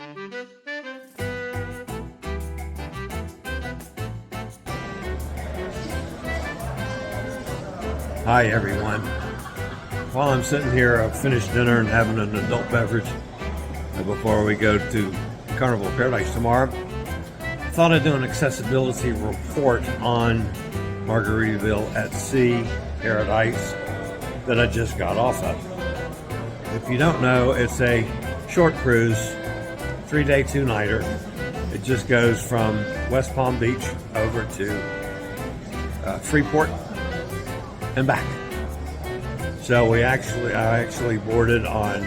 Hi everyone. While I'm sitting here, I've finished dinner and having an adult beverage before we go to Carnival Paradise tomorrow. I thought I'd do an accessibility report on Margaritaville at Sea Paradise that I just got off of. If you don't know, it's a short cruise, 3-day, 2-nighter. It just goes from West Palm Beach over to Freeport and back. So I actually boarded on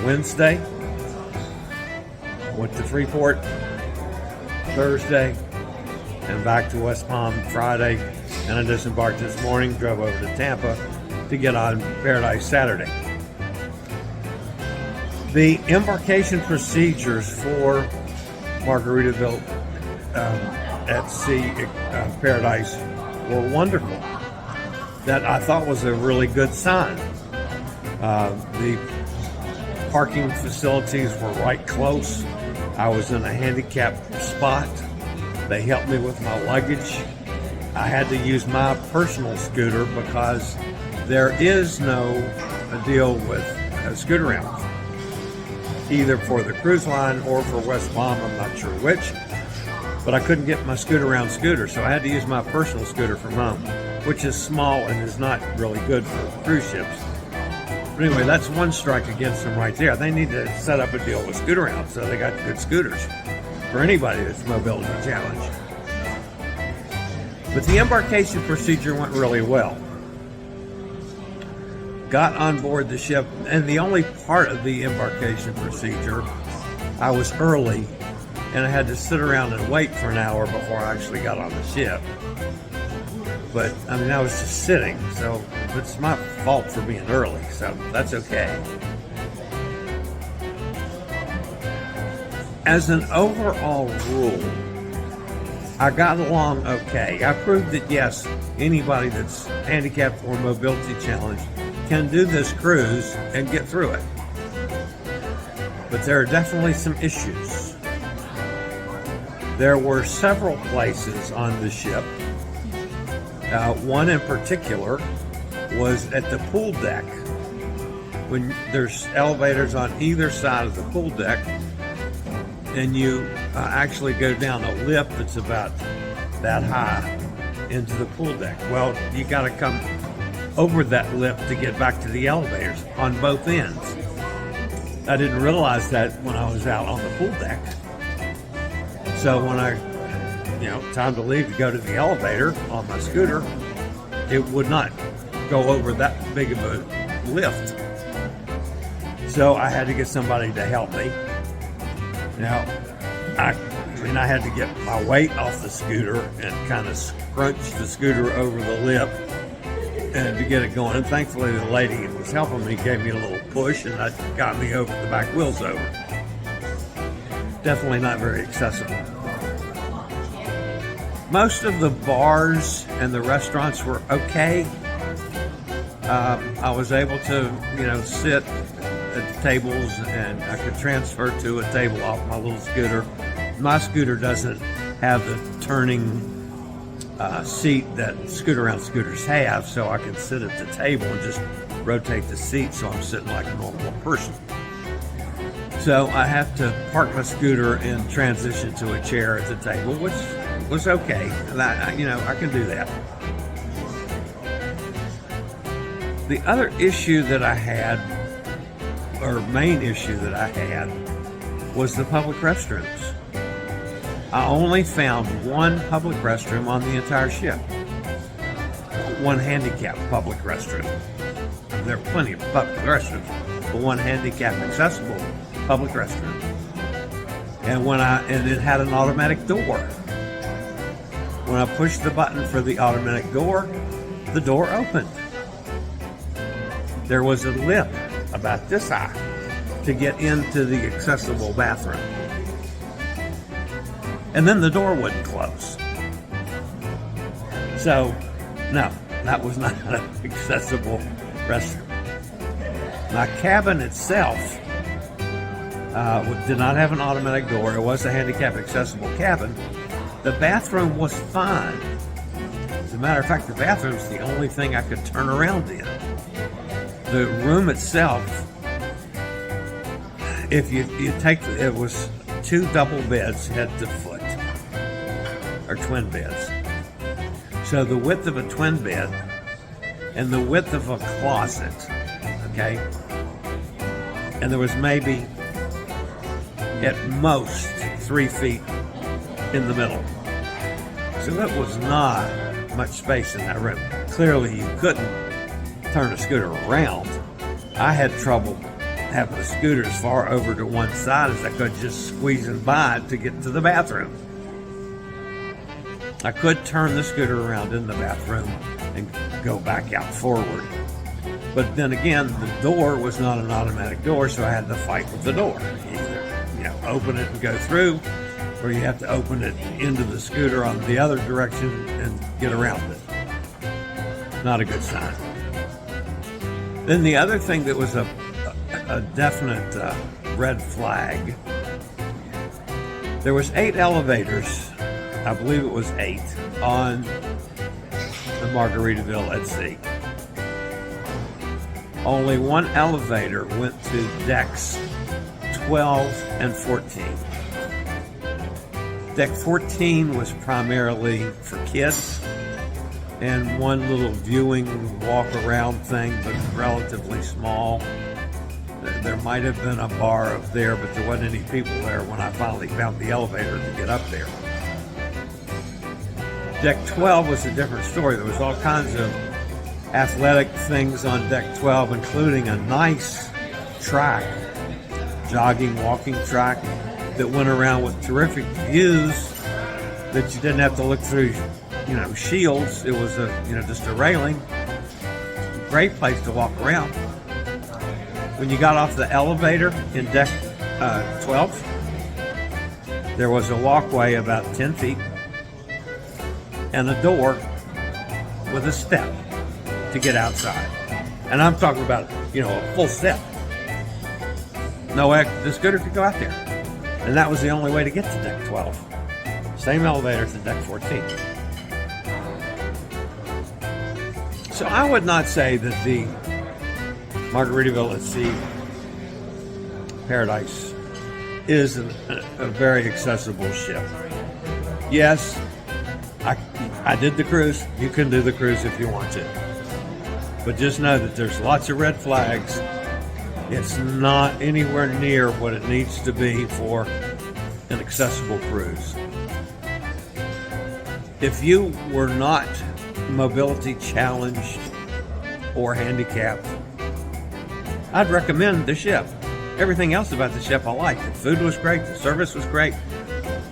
Wednesday, went to Freeport Thursday, and back to West Palm Friday, and I disembarked this morning, drove over to Tampa to get on Paradise Saturday. The embarkation procedures for Margaritaville at Sea Paradise were wonderful. That I thought was a really good sign. The parking facilities were right close. I was in a handicapped spot. They helped me with my luggage. I had to use my personal scooter because there is no deal with scooter rounds, either for the cruise line or for West Palm, I'm not sure which, but I couldn't get my scooter-round scooter, so I had to use my personal scooter from home, which is small and is not really good for cruise ships. But anyway, that's one strike against them right there. They need to set up a deal with scooter rounds so they got good scooters for anybody that's mobility challenged. But the embarkation procedure went really well. Got on board the ship, and the only part of the embarkation procedure, I was early, and I had to sit around and wait for an hour before I actually got on the ship. But, I mean, I was just sitting, so it's my fault for being early, so that's okay. As an overall rule, I got along okay. I proved that, yes, anybody that's handicapped or mobility challenged can do this cruise and get through it. But there are definitely some issues. There were several places on the ship. One in particular was at the pool deck. When there's elevators on either side of the pool deck, and you actually go down a lip that's about that high into the pool deck. Well, you got to come over that lip to get back to the elevators on both ends. I didn't realize that when I was out on the pool deck. So when time to leave to go to the elevator on my scooter, it would not go over that big of a lift. So I had to get somebody to help me. Now, I had to get my weight off the scooter and kind of scrunch the scooter over the lip and to get it going. And thankfully the lady who was helping me gave me a little push, and that got me over the back wheels over. Definitely not very accessible. Most of the bars and the restaurants were okay. I was able to, sit at the tables, and I could transfer to a table off my little scooter. My scooter doesn't have the turning seat that scooter-around scooters have, so I can sit at the table and just rotate the seat so I'm sitting like a normal person. So I have to park my scooter and transition to a chair at the table, which was okay. And I can do that. The other issue that I had, or main issue that I had, was the public restrooms. I only found one public restroom on the entire ship. One handicapped public restroom. There are plenty of public restrooms, but one handicapped accessible public restroom. And it had an automatic door. When I pushed the button for the automatic door, the door opened. There was a lip about this high to get into the accessible bathroom. And then the door wouldn't close. So, no, that was not an accessible restroom. My cabin itself Did not have an automatic door. It was a handicap accessible cabin. The bathroom was fine. As a matter of fact, the bathroom's the only thing I could turn around in. The room itself, if you take, it was 2 double beds head to foot, or twin beds. So the width of a twin bed and the width of a closet, okay? And there was maybe at most 3 feet in the middle. So that was not much space in that room. Clearly you couldn't turn a scooter around. I had trouble having the scooter as far over to one side as I could, just squeezing by to get to the bathroom. I could turn the scooter around in the bathroom and go back out forward. But then again, the door was not an automatic door, so I had to fight with the door. Either, open it and go through, or you have to open it into the scooter on the other direction and get around it. Not a good sign. Then the other thing that was a definite red flag, there was 8 elevators, I believe it was 8, on the Margaritaville at Sea. Only one elevator went to decks 12 and 14. Deck 14 was primarily for kids, and one little viewing walk around thing, but relatively small. There might have been a bar up there, but there wasn't any people there when I finally found the elevator to get up there. Deck 12 was a different story. There was all kinds of athletic things on deck 12, including a nice track, jogging, walking track that went around with terrific views that you didn't have to look through, shields. It was just a railing. Great place to walk around. When you got off the elevator in deck 12, there was a walkway about 10 feet and a door with a step to get outside. And I'm talking about, a full step. No way the scooter could go out there. And that was the only way to get to deck 12. Same elevator to deck 14. So I would not say that the Margaritaville at Sea Paradise is a very accessible ship. Yes, I did the cruise. You can do the cruise if you want to. But just know that there's lots of red flags. It's not anywhere near what it needs to be for an accessible cruise. If you were not mobility challenged or handicapped, I'd recommend the ship. Everything else about the ship I liked. The food was great. The service was great.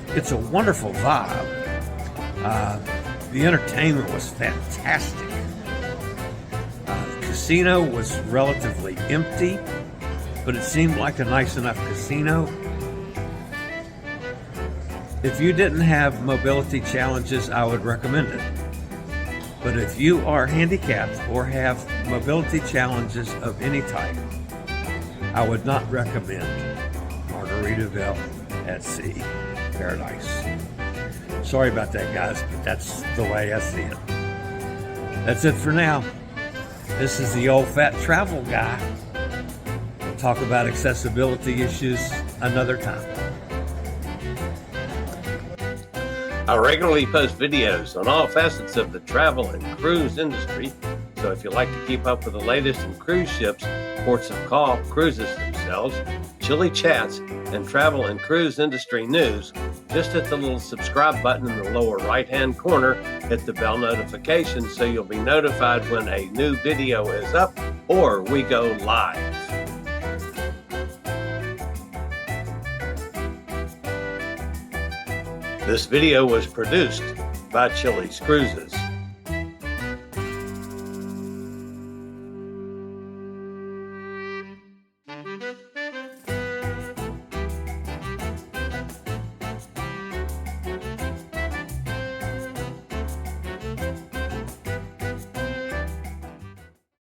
It's a wonderful vibe. The entertainment was fantastic. The casino was relatively empty, but it seemed like a nice enough casino. If you didn't have mobility challenges, I would recommend it. But if you are handicapped or have mobility challenges of any type, I would not recommend Margaritaville at Sea Paradise. Sorry about that, guys, but that's the way I see it. That's it for now. This is the old fat travel guy. We'll talk about accessibility issues another time. I regularly post videos on all facets of the travel and cruise industry, so if you'd like to keep up with the latest in cruise ships, ports of call, cruises themselves, Chillie chats, and travel and cruise industry news, just hit the little subscribe button in the lower right-hand corner, hit the bell notification so you'll be notified when a new video is up or we go live. This video was produced by Chillie's Cruises.